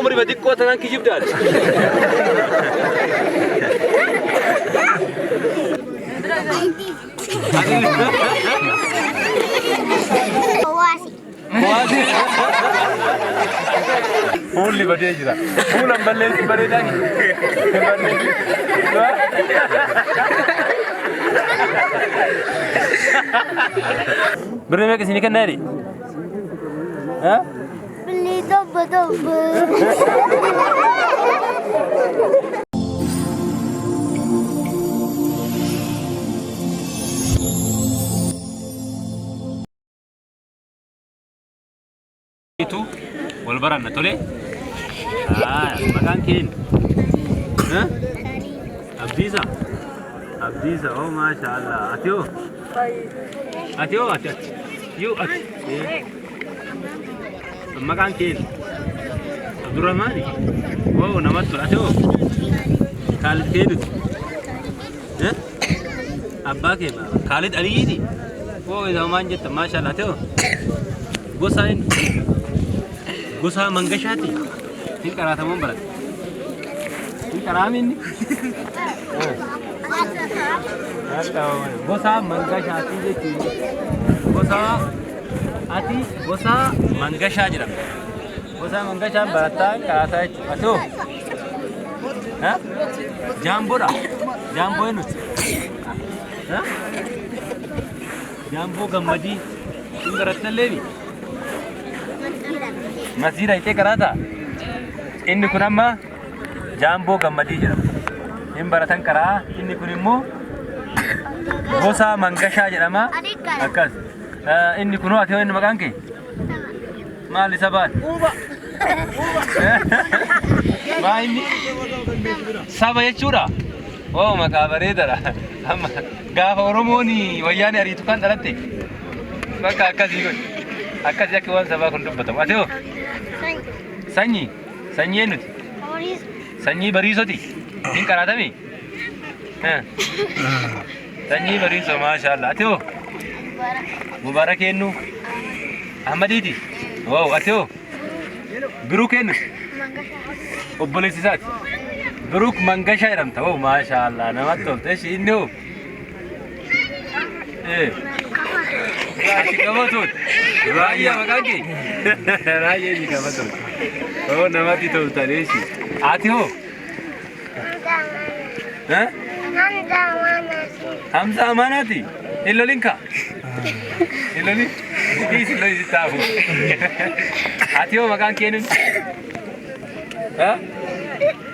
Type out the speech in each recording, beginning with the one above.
عمري بديك قوة أنا كيجيب دال مواسي هو اللي بدي أجرا هو لما بلش بدي برنامج سيني كناري ها بلي دب دب itu والبرنة تولي مكان كين ها أبديزا أوه ما شاء الله أتيو يو مكان كين عبد الرحمن واو نمط أتيو خالد كيدو ها أباك خالد علي دي واو إذا ما جت ما شاء الله أتيو Gosa mangashati. Ini karata mau berat. Ini karamin ni. Gosa mangashati jadi. Gosa mangashati ram. Gosa mangashati berata karata itu. Atuh. Hah? Jambu itu. Hah? Jambu gamadi. Ini karata levi. Masjid itu kerana ini kunama jambu gamadi jera. Ini baratan kera ini kunimu gosa mangkasha jera ma. Akas. Ini kunu ati ini makan ke? Mali sabar. Ma ini sabaya cura. Oh makabare dara. Amma gafa oromoni wayani ari tukan dalate. Maka akas ikut. Akas ya kawan sabah kundum betul. Aduh. Sanyi enut. Sanyi barisoti. Ini karata mi. Sanyi bariso, masya Allah. Atuh. Mubarak ennu. Ahmadidi. Wow, atuh. Biruk ennu. Obbole sisat. Biruk mangasha iramta. Oh, masya Allah. Nama tol. Tesh innu. Raya kamatut. Raya makaki. Raya ni kamatut. Oh, nama itu tadi sih. Ati ho. Hah? Hamza mana ti? Ilolinka. Ilolin. Ini sih lagi tahu. Ati ho makan kianun. Hah?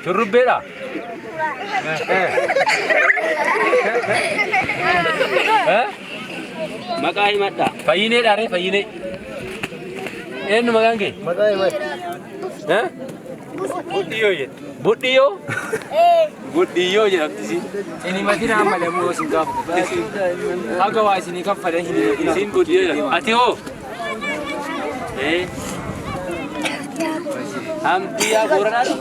Curug beda. Hah? Makai mata. Fayine dare fayine. Enu makan ke? Makai mata. Hah? Budiyo je. Budiyo? Budiyo je abdi sih. Ini masih nama lemu singkap. Agak wah sini kap pada sini. Sini budiyo je. Ati ho. Hampir kurang ada.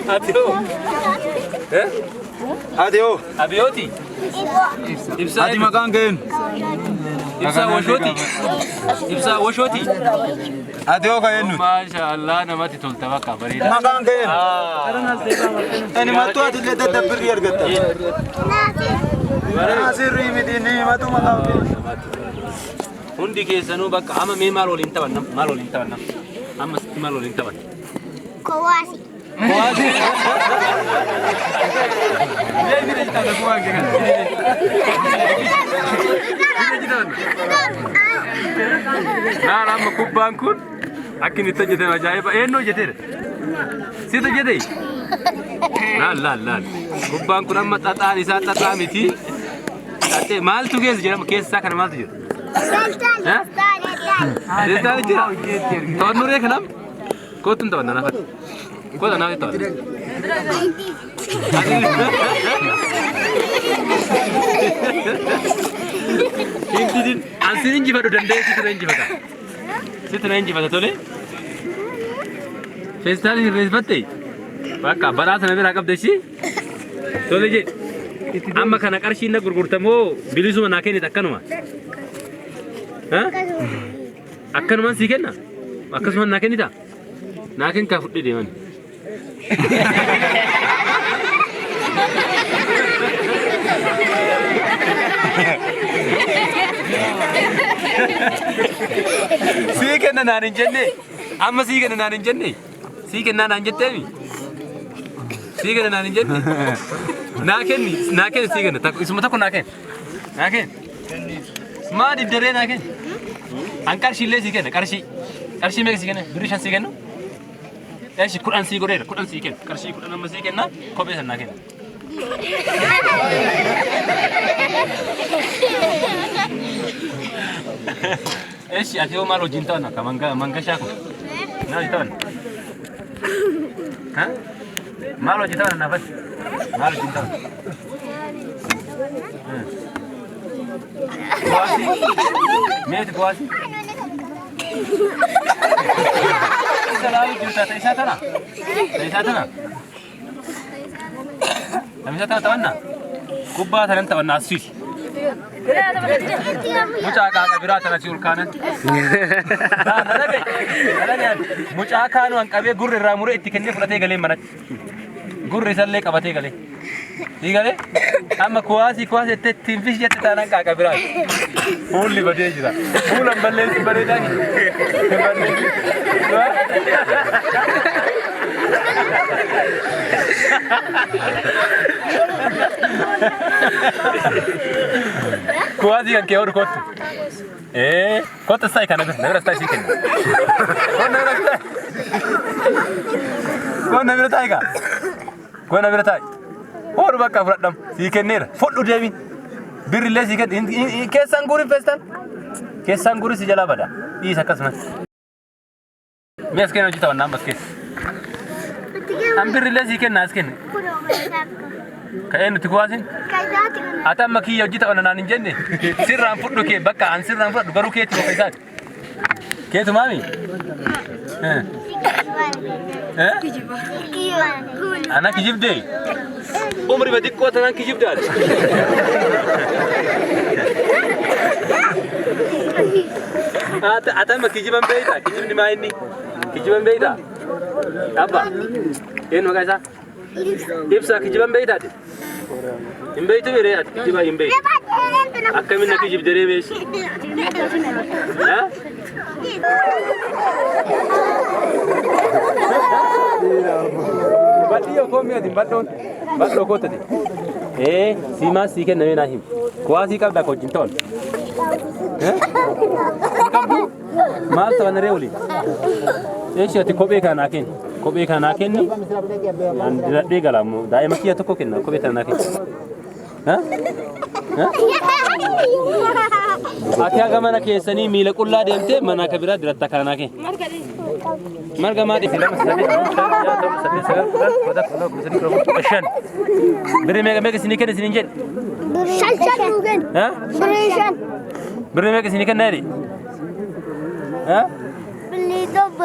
Ati ho. Ati ho. Abioti. Ibsa ati makan ken. Ibsa washoti. Ati ho kaenu. Masya Allah nama ti tolta baka bari. Makan ken. Ini matu ati le da beriar gata. Nasir rimidini matu makan. Hundi ke sanu baka ama me malolin tabanam. Ama malolin taban. Kowasi. Ini kita ada buang kan. Nah, nama kubangkun. Akin itu jadi ajaib. No jadi. Situ jadi. Nah. Kubangkun amma tata nisa tata miti. Tate mal tu kes jadi kes sakar mal tu. Hah? Desa itu. Tahun nurek nam. Kau tu tahu nana. Kau tahu nana itu. Inti ansirin jiwa do dende situ ranji pada tole. Festival ini resbate. Baka barat sana berakap desi. Tole je. Amma kana qarshii na gurgurtamoo bilisuma naa kennite akkanuma. Ha? Akkanuma sii kenna? Akkasuma naa kennita? Naa kenkaa fudhee deeman. Sii kenna naan hin jenne. Amma sii kenna naan hin jenne. Sii kenna naan jetteemi. Sii kenna naan hin jenne. Naa kenni sii kenna. Isuma tokko naa kenni. Naa kenni. Maal iddaree naa kenni? An qarshii illee sii kenna qarshii. Qarshii meeqa sii kenna? Birrii 5 sii kenna? Eeshi 10 sii godheera 10 sii kenna. Qarshii 10 amma sii kenna kophee san naa kenna. Eeshi ati yoo maal wajjin ta'an akka manga shaako? Maal wajjin ta'an? Ha? Maal wajjin ta'an naafati? Maal wajjin ta'an? Kuwaasi? Meeti kuwaasi? Isa laalu jirta isa tana? Isa tana? Namisa tana tawanna? Kubbaa tanan tawanna asfiiti. Mucaa qaaqa biraa tana si ulkaanan. Mucaa kaanu an qabee gurri irraa muree itti kennee fudhatee galee manatti. Gurri isallee qabatee galee. Sii galee? Amma kuwaasi jettee ittiin fish jette taanaan qaaqa biraa. Fuulli badee jira. Fuulan balleessi bareedaa ni. Kuwaasi kan kee oolu kottu. Kottu sai kana nabira sai sii kenna. Kon nabira tai ka. Kon nabira tai. Oolu bakka fudhadham sii kenneera. Fudhu deemi. Birrillee sii kenna. Keessaan guuri feestaan. Keessaan guuri si jalaa bada. Dhiisa akkasumas. Mees kenna hojii ta'an naammas keessa. An birrillee sii kenna as kenna. Ka'ee nuti kuwaasin? Ati amma kiyya hojii ta'an naan hin jenne. Sirraan fudhu kee bakka an sirraan fudhadhu garuu keetti boqa isaati. Keetu maami? Ana kijibdee? Umri ba xiqqoo tanaan kijibdaadha. Ati amma kijiban beeyta? Kijibni maa inni? Kijiban beeyta? Abba? Eenyu maqaa isaa? Ibsa kijiban beeytaati? Hin beeytu miree ati kijibaa hin beeytu? Akkamiin na kijibdee beeysi? Badhiyo koomiyaatiin badhoo kootate. Siimaa sii kennamee naa himi. Kuwaasii qabdaa ka wajjin ta'an. Qabdu? Maal ta'an ree waliin? Eeshi ati kophee kanaa kenni. Kophee kanaa kenni. An diradhee galaamu. Daa'ima kiyya tokko kenna kophee kanaa kenni. Ati haga mana keessanii miila qullaa deemtee mana akka biraa diratta kanaa kenni. Marga maadhi fi lama sadii shan. Birrii meeqa isinii kenna isiniin jedhe? Shan nuu kenna. Birrii shan. Birrii meeqa isinii kenna jedhe? Birrii tokko.